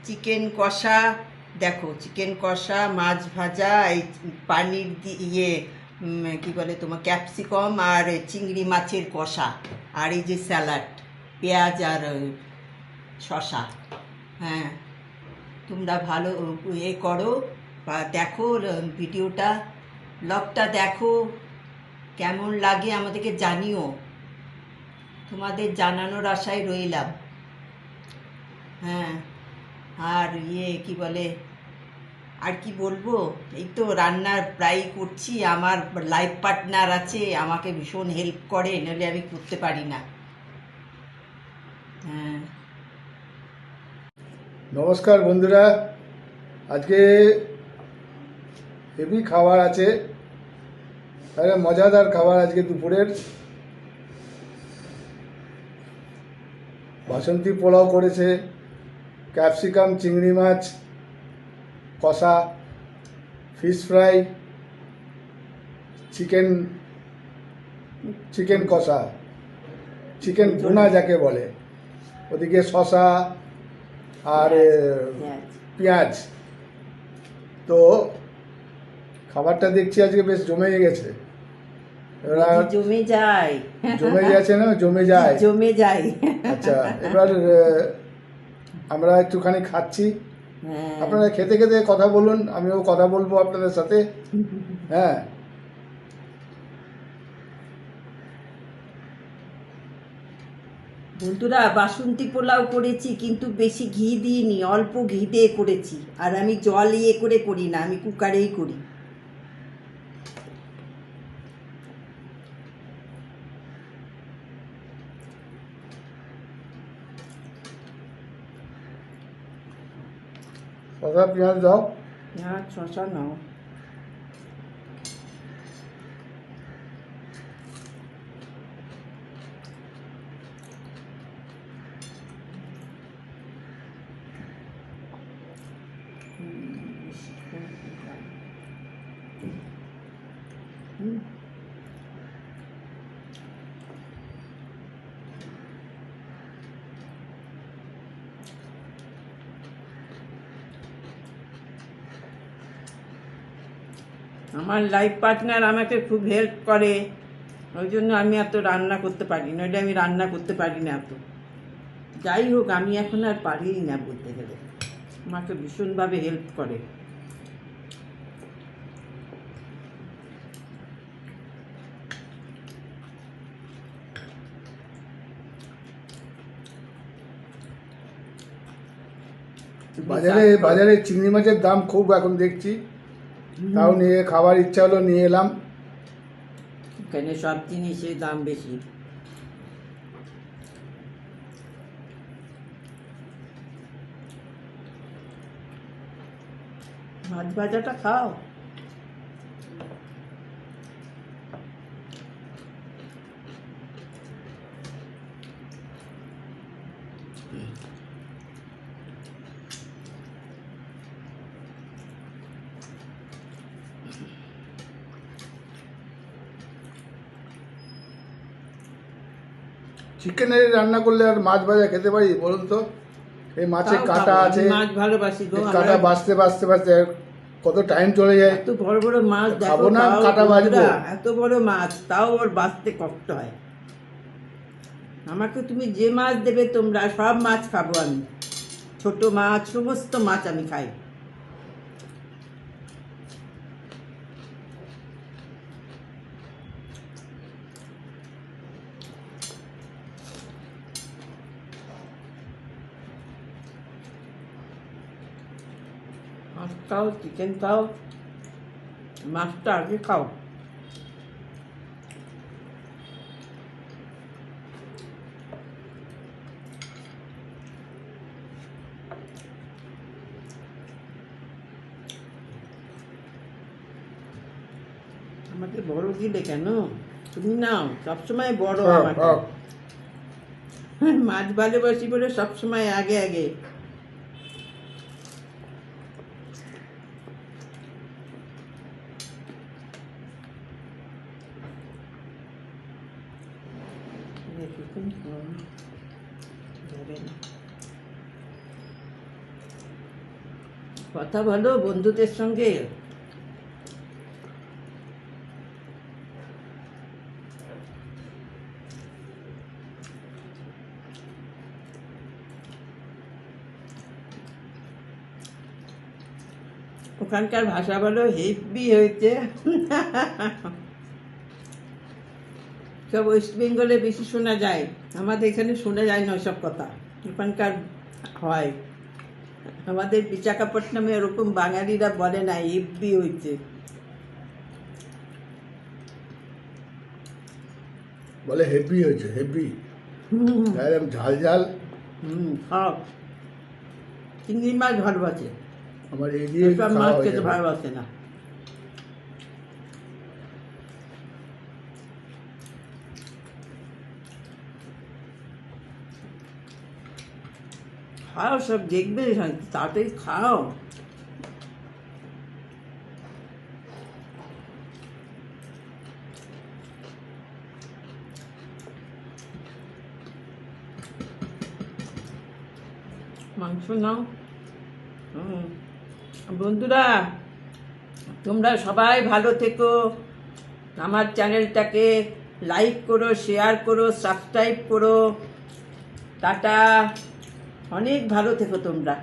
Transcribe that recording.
Chicken কষা। দেখো, chicken কষা, মাছ ভাজা, এই পানির ইয়ে কি বলে তোমার, ক্যাপসিকাম আর চিংড়ি মাছের কষা, আর এই যে স্যালাড, পেঁয়াজ আর শসা। হ্যাঁ, তোমরা ভালো করো বা দেখো ভিডিওটা, ব্লগটা দেখো, কেমন লাগে আমাদেরকে জানিও। তোমাদের জানানোর আশায় রইলাম। হ্যাঁ, আর কি বলে, আর কি বলবো, এই তো রান্নার প্রায় করছি। আমার লাইফ পার্টনার আছে, আমাকে ভীষণ হেল্প করে, নাহলে আমি করতে পারি না। হ্যাঁ, নমস্কার বন্ধুরা, আজকে হেভি খাবার আছে, মজাদার খাবার আজকে দুপুরের। বাসন্তী পোলাও করেছে, ক্যাপসিকাম চিংড়ি মাছ কষা, ফিশ ফ্রাই, চিকেন চিকেন কষা, চিকেন ভুনা যাকে বলে, ওদিকে শসা আর পেঁয়াজ। তো খাবারটা দেখছি আজকে বেশ জমে গেছে। জমে যায়, জমে গেছে না, জমে যায়, জমে যায়। আচ্ছা, এবার আমরা একটুখানি খাচ্ছি। হ্যাঁ, আপনারা খেতে খেতে কথা বলুন, আমিও কথা বলবো আপনাদের সাথে। হ্যাঁ, বন্ধুরা, বাসন্তী পোলাও করেছি, কিন্তু বেশি ঘি দিইনি, অল্প ঘি দিয়ে করেছি। আর আমি জল করে করি না, আমি কুকারেই করি। শসা পেঁয়াজ দাও। হ্যাঁ, শশা নাও। আমার লাইফ পার্টনার আমাকে খুব হেল্প করে, ওই জন্য আমি এত রান্না করতে পারি, নইলে আমি রান্না করতে পারি না এত। যাই হোক, আমি এখন আর পারিই না বলতে গেলে, আমাকে ভীষণভাবে হেল্প করে। বাজারে বাজারে চিংড়ি মাছের দাম খুব এখন দেখছি, তাও নিয়ে খাবার ইচ্ছা হলো, নিয়ে এলাম। এখানে সব জিনিসের দাম বেশি। মাছ ভাজাটা খাও। চিকেনের রান্না করলে আর মাছ ভাজা খেতে পারি বলুন তো? এই মাছে তাও কাঁটা খাবো, আছে, আমি মাছ ভালোবাসি গো। কাঁটা বাঁচতে বাঁচতে বাঁচতে কত টাইম চলে যায়। এত বড় বড় মাছ দেখো, খাবো না, তাও কাঁটা বাঁচবো। বন্ধুরা, এত বড় মাছ তাও ওর বাঁচতে কষ্ট হয়। আমাকে তুমি যে মাছ দেবে, তোমরা সব মাছ খাবো আমি, ছোট মাছ, সমস্ত মাছ আমি খাই। মাছ খাও, চিকেন খাও, মাছটা আগে খাও। আমাকে বড় দিলে কেন? তুমি নাও, সবসময় বড় আমাকে। মাছ ভালোবাসি বলে সবসময় আগে আগে। কথা বলো বন্ধুদের সঙ্গে। ওখানকার ভাষা বলো হেভি হয়েছে। সব ওয়েস্ট বেঙ্গলে বেশি শোনা যায়, আমাদের এখানে শোনা যায় না ওসব কথা, ওখানকার হয়। আমাদের বিশাখাপট্টনামে ওরকম বাঙালিরা বলে না হেভি হয়েছে। বলে হেভি হয়েছে, হেভি একদম ঝাল ঝাল। খাও, চিংড়ি মাছ ভালোবাসে, আমার এই দিয়ে সব খাওয়া মাছ হয়ে খেতে যাবে। ভালোবাসে না। খাও, সব দেখবে, তাড়াতাড়ি খাও। মাংস নাও। বন্ধুরা, তোমরা সবাই ভালো থেকো, আমার চ্যানেলটাকে লাইক করো, শেয়ার করো, সাবস্ক্রাইব করো। টাটা, অনেক ভালো থেকো তোমরা।